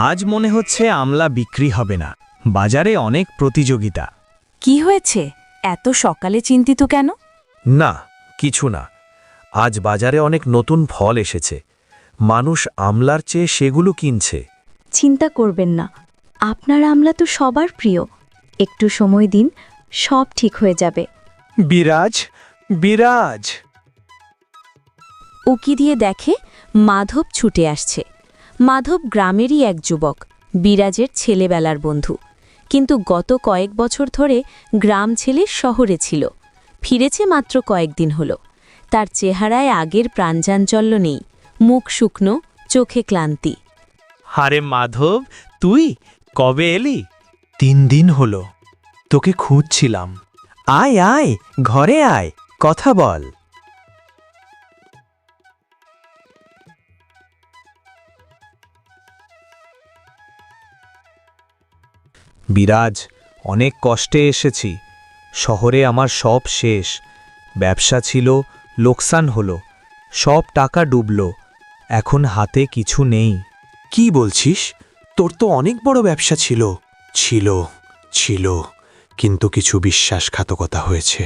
আজ মনে হচ্ছে আমলা বিক্রি হবে না। বাজারে অনেক প্রতিযোগিতা। কি হয়েছে? এত সকালে চিন্তিত কেন? না, কিছু না। আজ বাজারে অনেক নতুন ফল এসেছে। মানুষ আমলার চেয়ে সেগুলো কিনছে। চিন্তা করবেন না, আপনার আমলা তো সবার প্রিয়। একটু সময় দিন, সব ঠিক হয়ে যাবে। বিরাজ, বিরাজ। উকি দিয়ে দেখে মাধব ছুটে আসছে। মাধব গ্রামেরই এক যুবক, বিরাজের ছেলেবেলার বন্ধু। কিন্তু গত কয়েক বছর ধরে গ্রাম ছেলে শহরে ছিল। ফিরেছে মাত্র কয়েকদিন হল। তার চেহারায় আগের প্রাণচাঞ্চল্য নেই, মুখ শুকনো, চোখে ক্লান্তি। আরে মাধব, তুই কবে এলি? 3 দিন হলো, তোকে খুঁজছিলাম। আয় আয়, ঘরে আয়, কথা বল। বিরাজ, অনেক কষ্টে এসেছি। শহরে আমার সব শেষ। ব্যবসা ছিল, লোকসান হলো। সব টাকা ডুবল। এখন হাতে কিছু নেই। কি বলছিস? তোর তো অনেক বড় ব্যবসা ছিল। ছিল, কিন্তু কিছু বিশ্বাসঘাতকতা হয়েছে।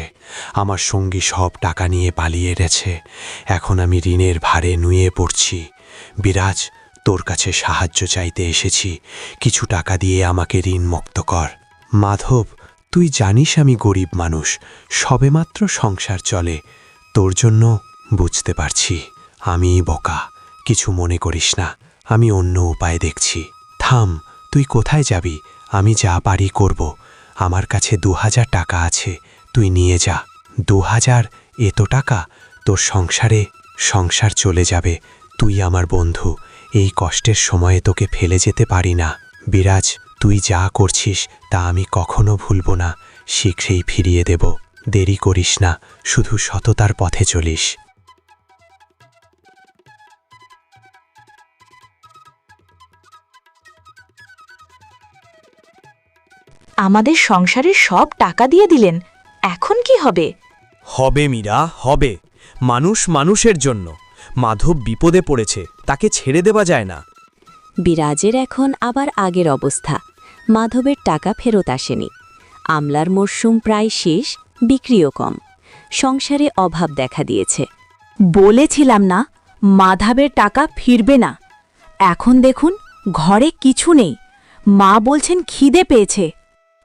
আমার সঙ্গী সব টাকা নিয়ে পালিয়ে গেছে। এখন আমি ঋণের ভারে নুয়ে পড়ছি। বিরাজ, তোর কাছে সাহায্য চাইতে এসেছি। কিছু টাকা দিয়ে আমাকে ঋণ মুক্ত কর। মাধব, তুই জানিস আমি গরিব মানুষ, সবেমাত্র সংসার চলে। তোর জন্য বুঝতে পারছি আমিই বোকা। কিছু মনে করিস না, আমি অন্য উপায় দেখছি। থাম, তুই কোথায় যাবি? আমি যা পারি করব। আমার কাছে 2000 টাকা আছে, তুই নিয়ে যা। 2000? এত টাকা? তোর সংসার চলে যাবে। তুই আমার বন্ধু, এই কষ্টের সময়ে তোকে ফেলে যেতে পারি না। বিরাজ, তুই যা করছিস তা আমি কখনো ভুলব না। শীঘ্রই ফিরিয়ে দেব। দেরি করিস না, শুধু সততার পথে চলিস। আমাদের সংসারের সব টাকা দিয়ে দিলেন, এখন কি হবে? হবে মীরা, হবে। মানুষ মানুষের জন্য। মাধব বিপদে পড়েছে, তাকে ছেড়ে দেওয়া যায় না। বিরাজের এখন আবার আগের অবস্থা। মাধবের টাকা ফেরত আসেনি। আমলার মরশুম প্রায় শেষ, বিক্রিও কম। সংসারে অভাব দেখা দিয়েছে। বলেছিলাম না, মাধবের টাকা ফিরবে না। এখন দেখুন, ঘরে কিছু নেই। মা বলছেন খিদে পেয়েছে।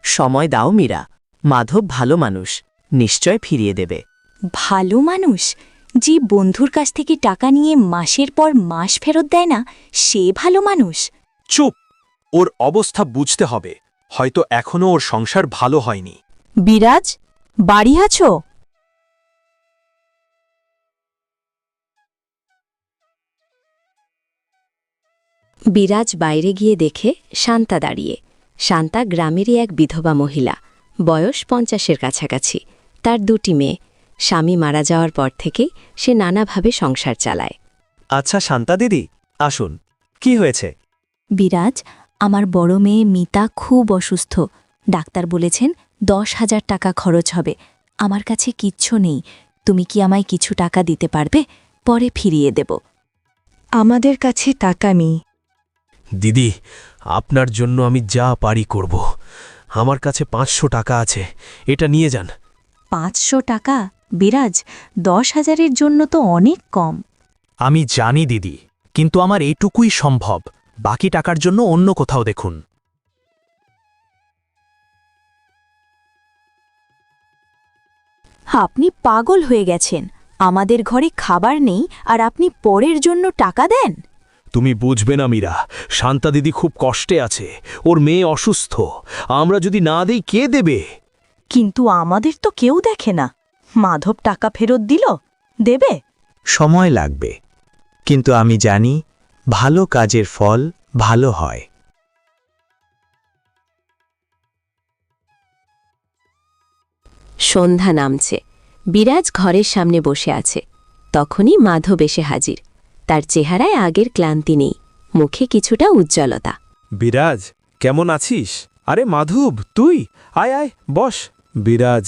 সময় দাও মীরা, মাধব ভালো মানুষ, নিশ্চয় ফিরিয়ে দেবে। ভালো মানুষ? যে বন্ধুর কাছ থেকে টাকা নিয়ে মাসের পর মাস ফেরত দেয় না, সে ভালো মানুষ? চুপ! ওর অবস্থা বুঝতে হবে। হয়তো এখনো ওর সংসার ভালো হয়নি। বিরাজ, বাড়ি আছো? বিরাজ বাইরে গিয়ে দেখে শান্তা দাঁড়িয়ে। শান্তা গ্রামেরই এক বিধবা মহিলা, বয়স 50-এর কাছাকাছি। তার 2টি মেয়ে। স্বামী মারা যাওয়ার পর থেকেই সে নানাভাবে সংসার চালায়। আচ্ছা শান্তা দিদি, আসুন। কি হয়েছে? বিরাজ, আমার বড় মেয়ে মিতা খুব অসুস্থ। ডাক্তার বলেছেন 10,000 টাকা খরচ হবে। আমার কাছে কিচ্ছু নেই। তুমি কি আমায় কিছু টাকা দিতে পারবে? পরে ফিরিয়ে দেব। আমাদের কাছে টাকা নেই। দিদি, আপনার জন্য আমি যা পারি করব। আমার কাছে 500 টাকা আছে, এটা নিয়ে যান। 500 টাকা? বিরাজ, 10,000-এর জন্য তো অনেক কম। আমি জানি দিদি, কিন্তু আমার এইটুকুই সম্ভব। বাকি টাকার জন্য অন্য কোথাও দেখুন। আপনি পাগল হয়ে গেছেন। আমাদের ঘরে খাবার নেই আর আপনি পরের জন্য টাকা দেন? তুমি বুঝবে না মীরা, শান্তা দিদি খুব কষ্টে আছে। ওর মেয়ে অসুস্থ। আমরা যদি না দেই কে দেবে? কিন্তু আমাদের তো কেউ দেখে না। মাধব টাকা ফেরত দিল, দেবে? সময় লাগবে, কিন্তু আমি জানি ভালো কাজের ফল ভালো হয়। সন্ধ্যা নামছে। বিরাজ ঘরের সামনে বসে আছে। তখনই মাধব এসে হাজির। তার চেহারায় আগের ক্লান্তি নেই, মুখে কিছুটা উজ্জ্বলতা। বিরাজ, কেমন আছিস? আরে মাধব, তুই আয় আয়, বস। বিরাজ,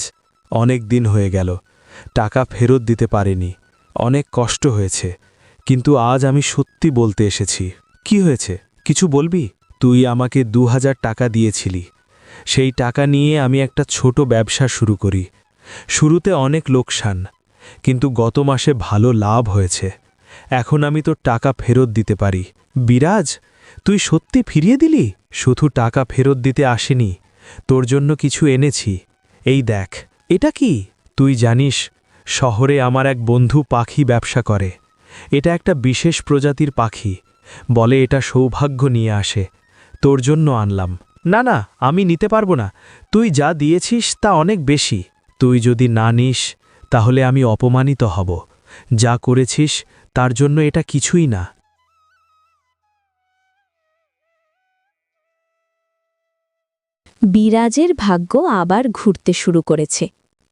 অনেক দিন হয়ে গেল, টাকা ফেরত দিতে পারিনি। অনেক কষ্ট হয়েছে, কিন্তু আজ আমি সত্যি বলতে এসেছি। কি হয়েছে, কিছু বলবি? তুই আমাকে 2000 টাকা দিয়েছিলি। সেই টাকা নিয়ে আমি একটা ছোট ব্যবসা শুরু করি। শুরুতে অনেক লোকসান, কিন্তু গত মাসে ভালো লাভ হয়েছে। এখন আমি তোর টাকা ফেরত দিতে পারি। বিরাজ, তুই সত্যি ফিরিয়ে দিলি? শুধু টাকা ফেরত দিতে আসিনি, তোর জন্য কিছু এনেছি। এই দেখ। এটা কি? তুই জানিস, শহরে আমার এক বন্ধু পাখি ব্যবসা করে। এটা একটা বিশেষ প্রজাতির পাখি, বলে এটা সৌভাগ্য নিয়ে আসে। তোর জন্য আনলাম। না না, আমি নিতে পারবো না। তুই যা দিয়েছিস তা অনেক বেশি। তুই যদি না নিস তাহলে আমি অপমানিত হব। যা করেছিস তার জন্য এটা কিছুই না। বিরাজের ভাগ্য আবার ঘুরতে শুরু করেছে।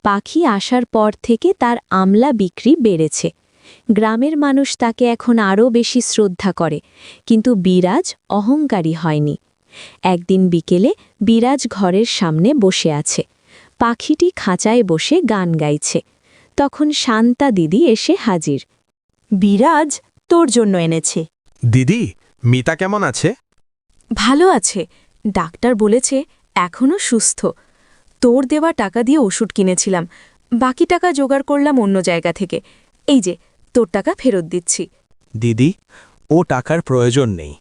পাখি আসার পর থেকে তার আমলা বিক্রি বেড়েছে। গ্রামের মানুষ তাকে এখন আরও বেশি শ্রদ্ধা করে, কিন্তু বিরাজ অহংকারী হয়নি। একদিন বিকেলে বিরাজ ঘরের সামনে বসে আছে। পাখিটি খাঁচায় বসে গান গাইছে। তখন শান্তা দিদি এসে হাজির। বিরাজ তোর জন্য এনেছে। দিদি, মিতা কেমন আছে? ভালো আছে, ডাক্তার বলেছে এখনও সুস্থ। তোর দেওয়া টাকা দিয়ে ওষুধ কিনেছিলাম, বাকি টাকা জোগাড় করলাম অন্য জায়গা থেকে। এই যে তোর টাকা ফেরত দিচ্ছি। দিদি, ও টাকার প্রয়োজন নেই,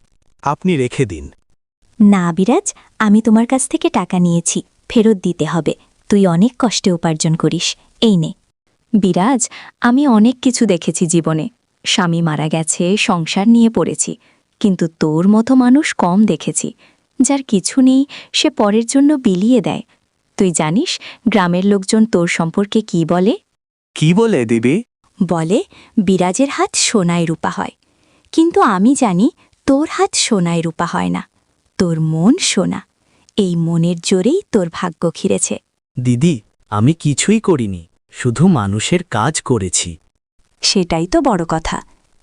আপনি রেখে দিন। না বিরাজ, আমি তোমার কাছ থেকে টাকা নিয়েছি, ফেরত দিতে হবে। তুই অনেক কষ্টে উপার্জন করিস, এই নে। বিরাজ, আমি অনেক কিছু দেখেছি জীবনে। স্বামী মারা গেছে, সংসার নিয়ে পড়েছি, কিন্তু তোর মতো মানুষ কম দেখেছি। যার কিছু নেই সে পরের জন্য বিলিয়ে দেয়। তুই জানিস গ্রামের লোকজন তোর সম্পর্কে কি বলে? কি বলে দিবি? বলে বিরাজের হাত সোনায় রূপা হয়। কিন্তু আমি জানি তোর হাত সোনায় রূপা হয় না, তোর মন সোনা। এই মনের জোরেই তোর ভাগ্য খিরেছে। দিদি, আমি কিছুই করিনি, শুধু মানুষের কাজ করেছি। সেটাই তো বড় কথা।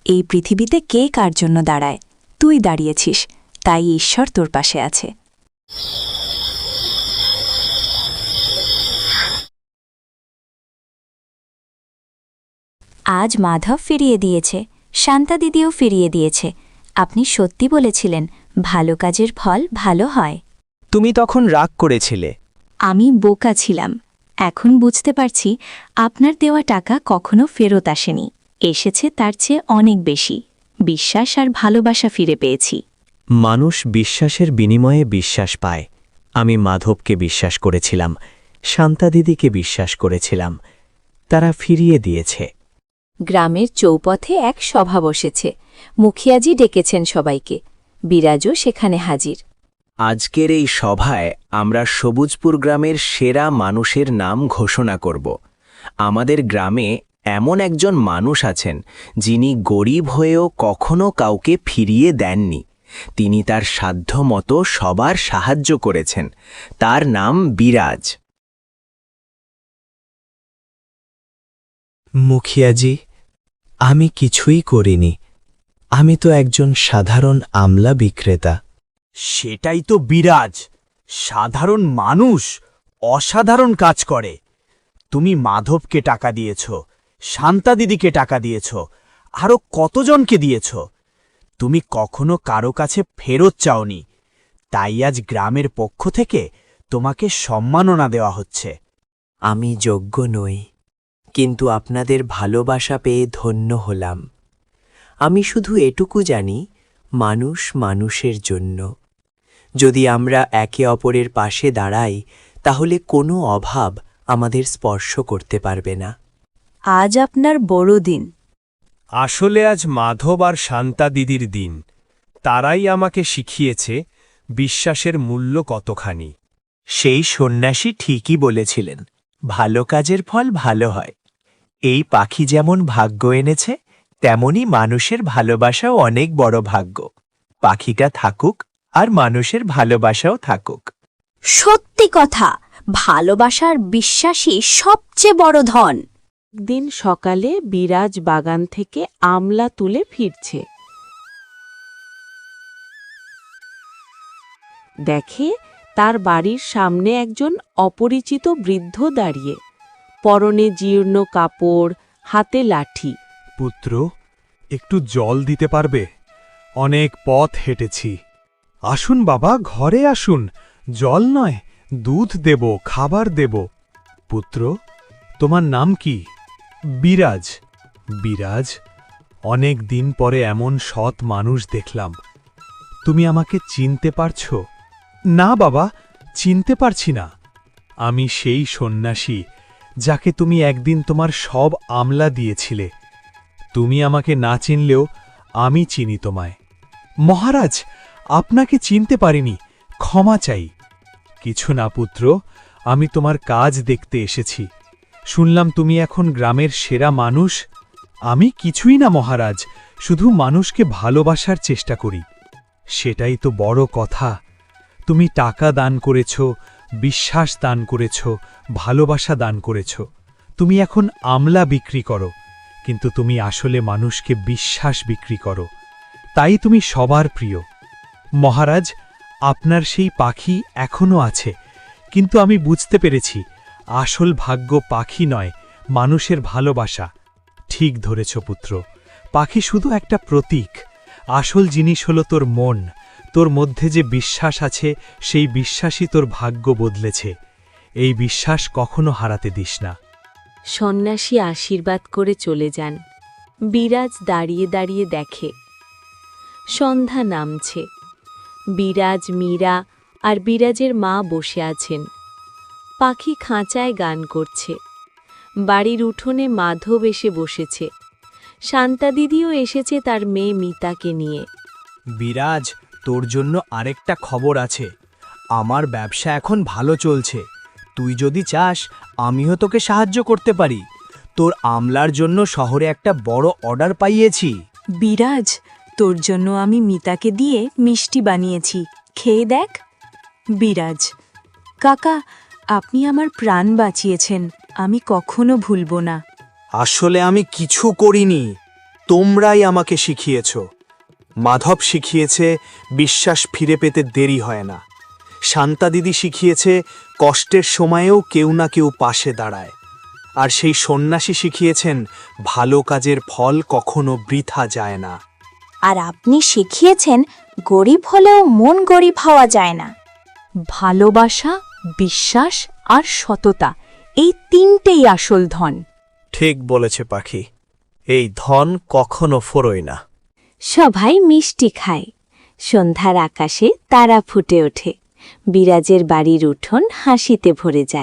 এই পৃথিবীতে কে কার জন্য দাঁড়ায়? তুই দাঁড়িয়েছিস, তাই ঈশ্বর তোর পাশে আছে। আজ মাধব ফিরিয়ে দিয়েছে, শান্তা দিদিও ফিরিয়ে দিয়েছে। আপনি সত্যি বলেছিলেন, ভালো কাজের ফল ভালো হয়। তুমি তখন রাগ করেছিলে। আমি বোকা ছিলাম। এখন বুঝতে পারছি আপনার দেওয়া টাকা কখনো ফেরত আসেনি, এসেছে তার চেয়ে অনেক বেশি। বিশ্বাস আর ভালোবাসা ফিরে পেয়েছি। মানুষ বিশ্বাসের বিনিময়ে বিশ্বাস পায়। আমি মাধবকে বিশ্বাস করেছিলাম, শান্তা দিদিকে বিশ্বাস করেছিলাম, তারা ফিরিয়ে দিয়েছে। গ্রামের চৌপথে এক সভা বসেছে। মুখিয়াজি ডেকেছেন সবাইকে। বিরাজও সেখানে হাজির। আজকের এই সভায় আমরা সবুজপুর গ্রামের সেরা মানুষের নাম ঘোষণা করব। আমাদের গ্রামে এমন একজন মানুষ আছেন যিনি গরিব হয়েও কখনো কাউকে ফিরিয়ে দেননি। তিনি তার সাধ্যমতো সবার সাহায্য করেছেন। তার নাম বিরাজ। মুখিয়াজি, আমি কিছুই করিনি। আমি তো একজন সাধারণ আমলা বিক্রেতা। সেটাই তো বিরাজ, সাধারণ মানুষ অসাধারণ কাজ করে। তুমি মাধবকে টাকা দিয়েছ, শান্তা দিদিকে টাকা দিয়েছ, আরও কতজনকে দিয়েছ। তুমি কখনো কারো কাছে ফেরত চাওনি, তাই আজ গ্রামের পক্ষ থেকে তোমাকে সম্মাননা দেওয়া হচ্ছে। আমি যোগ্য নই, কিন্তু আপনাদের ভালোবাসা পেয়ে ধন্য হলাম। আমি শুধু এটুকু জানি, মানুষ মানুষের জন্য। যদি আমরা একে অপরের পাশে দাঁড়াই, তাহলে কোনো অভাব আমাদের স্পর্শ করতে পারবে না। আজ আপনার বড় দিন। আসলে আজ মাধব আর শান্তা দিদির দিন। তারাই আমাকে শিখিয়েছে বিশ্বাসের মূল্য কতখানি। সেই সন্ন্যাসী ঠিকই বলেছিলেন, ভালো কাজের ফল ভালো হয়। এই পাখি যেমন ভাগ্য এনেছে, তেমনি মানুষের ভালোবাসাও অনেক বড় ভাগ্য। পাখিটা থাকুক আর মানুষের ভালোবাসাও থাকুক। সত্যি কথা, ভালোবাসার বিশ্বাসই সবচেয়ে বড় ধন। দিন সকালে বিরাজ বাগান থেকে আমলা তুলে ফিরছে। দেখে তার বাড়ির সামনে একজন অপরিচিত বৃদ্ধ দাঁড়িয়ে, পরনে জীর্ণ কাপড়, হাতে লাঠি। পুত্র, একটু জল দিতে পারবে? অনেক পথ হেঁটেছি, আসুন বাবা, ঘরে আসুন। জল নয়, দুধ দেব, খাবার দেব। পুত্র, তোমার নাম কি? বিরাজ। বিরাজ, অনেক দিন পরে এমন সৎ মানুষ দেখলাম। তুমি আমাকে চিনতে পারছো? না বাবা, চিনতে পারছি না। আমি সেই সন্ন্যাসী যাকে তুমি একদিন তোমার সব আমলা দিয়েছিলে। তুমি আমাকে না চিনলেও আমি চিনি তোমায়। মহারাজ, আপনাকে চিনতে পারিনি, ক্ষমা চাই। কিছু না পুত্র, আমি তোমার কাজ দেখতে এসেছি। শুনলাম তুমি এখন গ্রামের সেরা মানুষ। আমি কিছুই না মহারাজ, শুধু মানুষকে ভালোবাসার চেষ্টা করি। সেটাই তো বড় কথা। তুমি টাকা দান করেছ, বিশ্বাস দান করেছ, ভালোবাসা দান করেছ। তুমি এখন আমলা বিক্রি করো, কিন্তু তুমি আসলে মানুষকে বিশ্বাস বিক্রি করো। তাই তুমি সবার প্রিয়। মহারাজ, আপনার সেই পাখি এখনও আছে, কিন্তু আমি বুঝতে পেরেছি আসল ভাগ্য পাখি নয়, মানুষের ভালোবাসা। ঠিক ধরেছ পুত্র, পাখি শুধু একটা প্রতীক। আসল জিনিস হলো তোর মন। তোর মধ্যে যে বিশ্বাস আছে, সেই বিশ্বাসই তোর ভাগ্য বদলেছে। এই বিশ্বাস কখনো হারাতে দিস না। সন্ন্যাসী আশীর্বাদ করে চলে যান। বিরাজ দাঁড়িয়ে দাঁড়িয়ে দেখে সন্ধ্যা নামছে। বিরাজ, মীরা আর বিরাজের মা বসে আছেন। পাখি খাঁচায় গান করছে। বাড়ির উঠোনে মাধব এসে বসেছে। শান্তা দিদিও এসেছে তার মেয়ে মিতাকে নিয়ে। বিরাজ, তোর জন্য আরেকটা খবর আছে। আমার ব্যবসা এখন ভালো চলছে। তুই যদি চাস, আমিও তোকে সাহায্য করতে পারি। তোর আমলার জন্য শহরে একটা বড় অর্ডার পাইয়েছি। বিরাজ, তোর জন্য আমি মিতাকে দিয়ে মিষ্টি বানিয়েছি, খেয়ে দেখ। বিরাজ কাকা, আপনি আমার প্রাণ বাঁচিয়েছেন, আমি কখনো ভুলব না। আসলে আমি কিছু করিনি, তোমরাই আমাকে শিখিয়েছ। মাধব শিখিয়েছে বিশ্বাস ফিরে পেতে দেরি হয় না। শান্তা দিদি শিখিয়েছে কষ্টের সময়েও কেউ না কেউ পাশে দাঁড়ায়। আর সেই সন্ন্যাসী শিখিয়েছেন ভালো কাজের ফল কখনো বৃথা যায় না। আর আপনি শিখিয়েছেন গরিব হলেও মন গরিব হওয়া যায় না। ভালোবাসা, বিশ্বাস আর সততা, এই তিনটেই আসল ধন। ঠিক বলেছে পাখি, এই ধন কখনো ফোরোয় না। সবাই মিষ্টি খায়। সন্ধ্যার আকাশে তারা ফুটে ওঠে। বিরাজের বাড়ির উঠোন হাসিতে ভরে যায়।